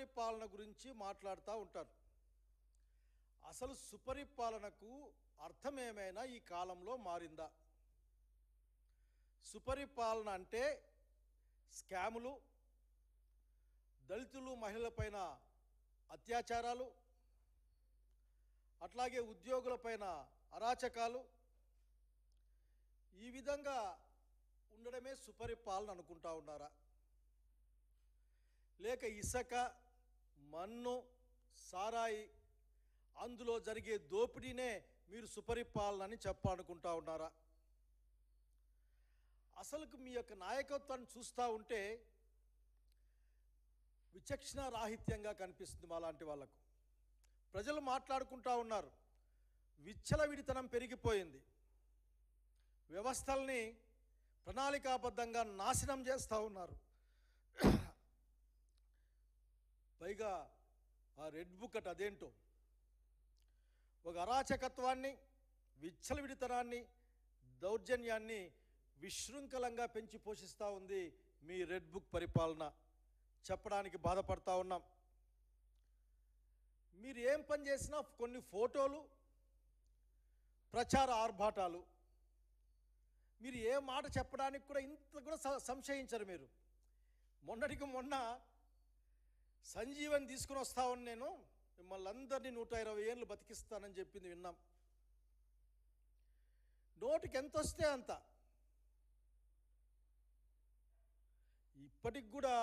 సుపరిపాలన గురించి మాట్లాడుతూ ఉంటారు. అసలు సుపరిపాలనకు అర్థం ఏమైనా ఈ కాలంలో మారిందా? సుపరిపాలన అంటే స్కాములు, దళితులు మహిళలపైన అత్యాచారాలు, అట్లాగే ఉద్యోగులపైన అరాచకాలు, ఈ విధంగా ఉండడమే సుపరిపాలన అనుకుంటా ఉన్నారా? లేక ఇసుక, మన్ను, సారాయి, అందులో జరిగే దోపిడీనే మీరు సుపరిపాలన అని చెప్పాలనుకుంటా ఉన్నారా? అసలుకు మీ యొక్క నాయకత్వాన్ని చూస్తూ ఉంటే విచక్షణ రాహిత్యంగా కనిపిస్తుంది మాలాంటి వాళ్లకు. ప్రజలు మాట్లాడుకుంటూ ఉన్నారు, విచ్చలవిడితనం పెరిగిపోయింది, వ్యవస్థల్ని ప్రణాళికాబద్ధంగా నాశనం చేస్తూ ఉన్నారు. పైగా ఆ రెడ్ బుక్ అట్ అదేంటో ఒక అరాచకత్వాన్ని, విచ్చలవిడితనాన్ని, దౌర్జన్యాన్ని విశృంఖలంగా పెంచి పోషిస్తూ ఉంది మీ రెడ్ బుక్ పరిపాలన. చెప్పడానికి బాధపడతా ఉన్నాం. మీరు ఏం పని చేసినా కొన్ని ఫోటోలు, ప్రచార ఆర్భాటాలు, మీరు ఏ మాట చెప్పడానికి కూడా ఇంత కూడా సంశయించరు మీరు. మొన్నటికి మొన్న సంజీవని తీసుకుని వస్తామని నేను మిమ్మల్ని అందరినీ 120 ఏళ్ళు బతికిస్తానని చెప్పింది విన్నాం. నోటికి ఎంత వస్తే అంత. ఇప్పటికి కూడా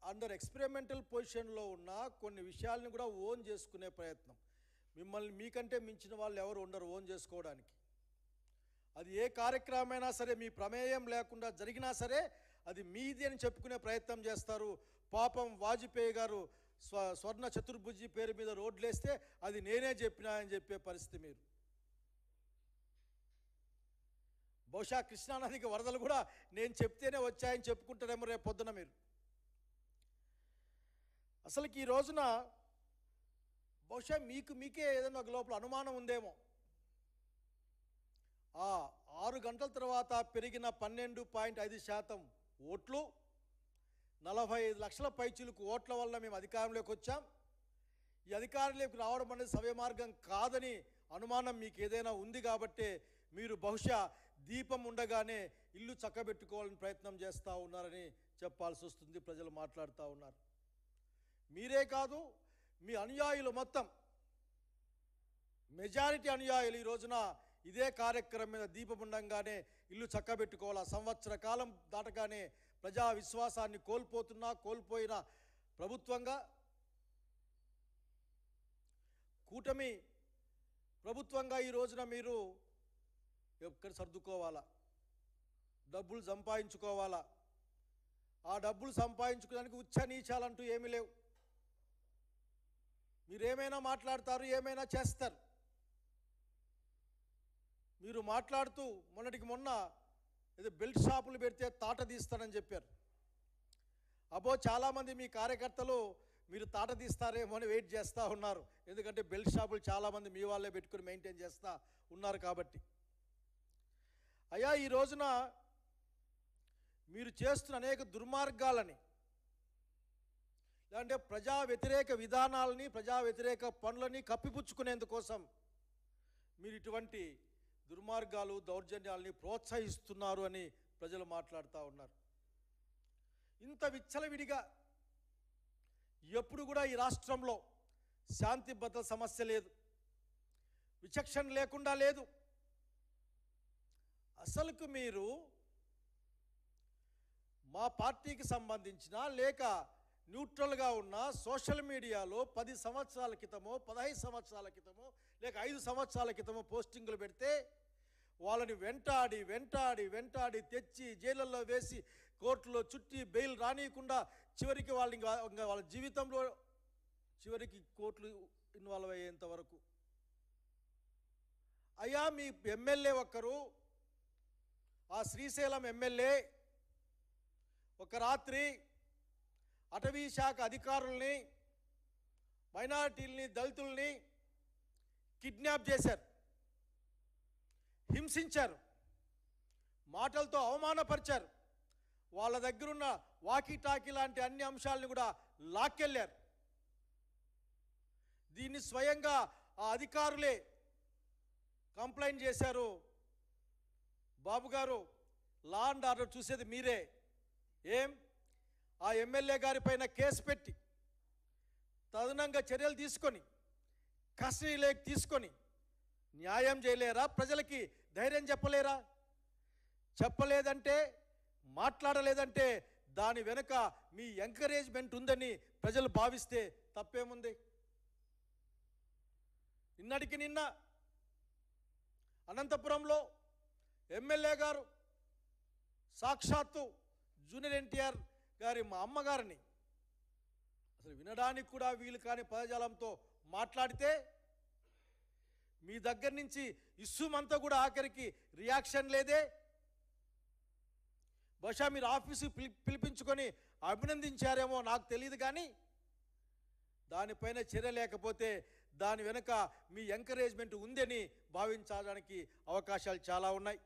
అండర్ ఎక్స్పెరిమెంటల్ పొజిషన్లో ఉన్న కొన్ని విషయాలను కూడా ఓన్ చేసుకునే ప్రయత్నం. మిమ్మల్ని మీకంటే మించిన వాళ్ళు ఎవరు ఉండరు ఓన్ చేసుకోవడానికి. అది ఏ కార్యక్రమమైనా సరే మీ ప్రమేయం లేకుండా జరిగినా సరే అది మీది అని చెప్పుకునే ప్రయత్నం చేస్తారు. పాపం వాజ్పేయి గారు స్వర్ణ చతుర్భుజి పేరు మీద రోడ్లేస్తే అది నేనే చెప్పినా అని చెప్పే పరిస్థితి మీరు. బహుశా కృష్ణానదికి వరదలు కూడా నేను చెప్తేనే వచ్చాయని చెప్పుకుంటారేమో రేపు పొద్దున మీరు. అసలుకి ఈ రోజున బహుశా మీకే ఏదైనా ఒక లోపల అనుమానం ఉందేమో. ఆ 6 గంటల తర్వాత పెరిగిన 12.5% ఓట్లు, 45 లక్షల పైచిలుకు ఓట్ల వల్ల మేము అధికారంలోకి వచ్చాం. ఈ అధికారంలోకి రావడం అనేది సవ్య మార్గం కాదని అనుమానం మీకు ఏదైనా ఉంది కాబట్టే మీరు బహుశా దీపం ఉండగానే ఇల్లు చక్కబెట్టుకోవాలని ప్రయత్నం చేస్తూ ఉన్నారని చెప్పాల్సి వస్తుంది. ప్రజలు మాట్లాడుతూ ఉన్నారు. మీరే కాదు, మీ అనుయాయులు మొత్తం, మెజారిటీ అనుయాయులు ఈ రోజున ఇదే కార్యక్రమం మీద దీపం ఉండంగానే ఇల్లు చక్కబెట్టుకోవాలా. సంవత్సర కాలం దాటగానే ప్రజా విశ్వాసాన్ని కోల్పోయిన ప్రభుత్వంగా, కూటమి ప్రభుత్వంగా ఈ రోజున మీరు ఎక్కడ సర్దుకోవాలా, డబ్బులు సంపాదించుకోవాలా. ఆ డబ్బులు సంపాదించుకోవడానికి ఉచ్చ నీచాలంటూ ఏమీ లేవు. మీరేమైనా మాట్లాడతారు, ఏమైనా చేస్తారు. మీరు మాట్లాడుతూ మొన్నటికి మొన్న ఏదో బెల్ట్ షాపులు పెడితే తాట తీస్తానని చెప్పారు. అబ్బో చాలామంది మీ కార్యకర్తలు మీరు తాట తీస్తారేమో అని వెయిట్ చేస్తూ ఉన్నారు. ఎందుకంటే బెల్ట్ షాపులు చాలామంది మీ వాళ్ళే పెట్టుకుని మెయింటైన్ చేస్తూ ఉన్నారు కాబట్టి. అయ్యా, ఈ రోజున మీరు చేస్తున్న అనేక దుర్మార్గాలని, లేదంటే ప్రజా వ్యతిరేక విధానాలని, ప్రజా వ్యతిరేక పనులని కప్పిపుచ్చుకునేందుకోసం మీరు ఇటువంటి దుర్మార్గాలు, దౌర్జన్యాలని ప్రోత్సహిస్తున్నారు అని ప్రజలు మాట్లాడుతూ ఉన్నారు. ఇంత విచ్చలవిడిగా ఎప్పుడు కూడా ఈ రాష్ట్రంలో శాంతి భద్రత సమస్య లేదు, విచక్షణ లేకుండా లేదు. అసలుకు మీరు మా పార్టీకి సంబంధించిన లేక న్యూట్రల్గా ఉన్న సోషల్ మీడియాలో 10 సంవత్సరాల క్రితమో, 15 సంవత్సరాల క్రితమో, లేక 5 సంవత్సరాల క్రితమో పోస్టింగులు పెడితే వాళ్ళని వెంటాడి తెచ్చి జైళ్ళల్లో వేసి కోర్టులో చుట్టి బెయిల్ రానియకుండా చివరికి వాళ్ళ జీవితంలో చివరికి కోర్టులు ఇన్వాల్వ్ అయ్యేంత వరకు. అయ్యా, మీ ఎమ్మెల్యే ఒక్కరు, ఆ శ్రీశైలం ఎమ్మెల్యే ఒక రాత్రి అటవీ శాఖ అధికారుల్ని, మైనారిటీల్ని, దళితుల్ని కిడ్నాప్ చేశారు, హింసించారు, మాటలతో అవమానపరిచారు. వాళ్ళ దగ్గరున్న వాకీ టాకీ లాంటి అన్ని అంశాలను కూడా లాక్కెళ్ళారు. దీన్ని స్వయంగా ఆ అధికారులే కంప్లైంట్ చేశారు. బాబు గారు, లా అండ్ ఆర్డర్ చూసేది మీరే. ఆ ఎమ్మెల్యే గారి పైన కేసు పెట్టి తదనంగా చర్యలు తీసుకొని కస్టడీలోకి తీసుకొని న్యాయం చేయలేరా? ప్రజలకి ధైర్యం చెప్పలేరా? చెప్పలేదంటే, మాట్లాడలేదంటే దాని వెనుక మీ ఎంకరేజ్మెంట్ ఉందని ప్రజలు భావిస్తే తప్పేముంది? నిన్నటికి నిన్న అనంతపురంలో ఎమ్మెల్యే గారు సాక్షాత్తు జూనియర్ ఎన్టీఆర్ గారి మా అమ్మగారిని అసలు వినడానికి కూడా వీలు కాని పదజాలంతో మాట్లాడితే మీ దగ్గర నుంచి ఇష్యూమంతా కూడా ఆఖరికి రియాక్షన్ లేదే. బహుశా మీరు ఆఫీసు పిలిపించుకొని అభినందించారేమో నాకు తెలియదు, కానీ దానిపైన చర్య లేకపోతే దాని వెనుక మీ ఎంకరేజ్మెంట్ ఉందని భావించడానికి అవకాశాలు చాలా ఉన్నాయి.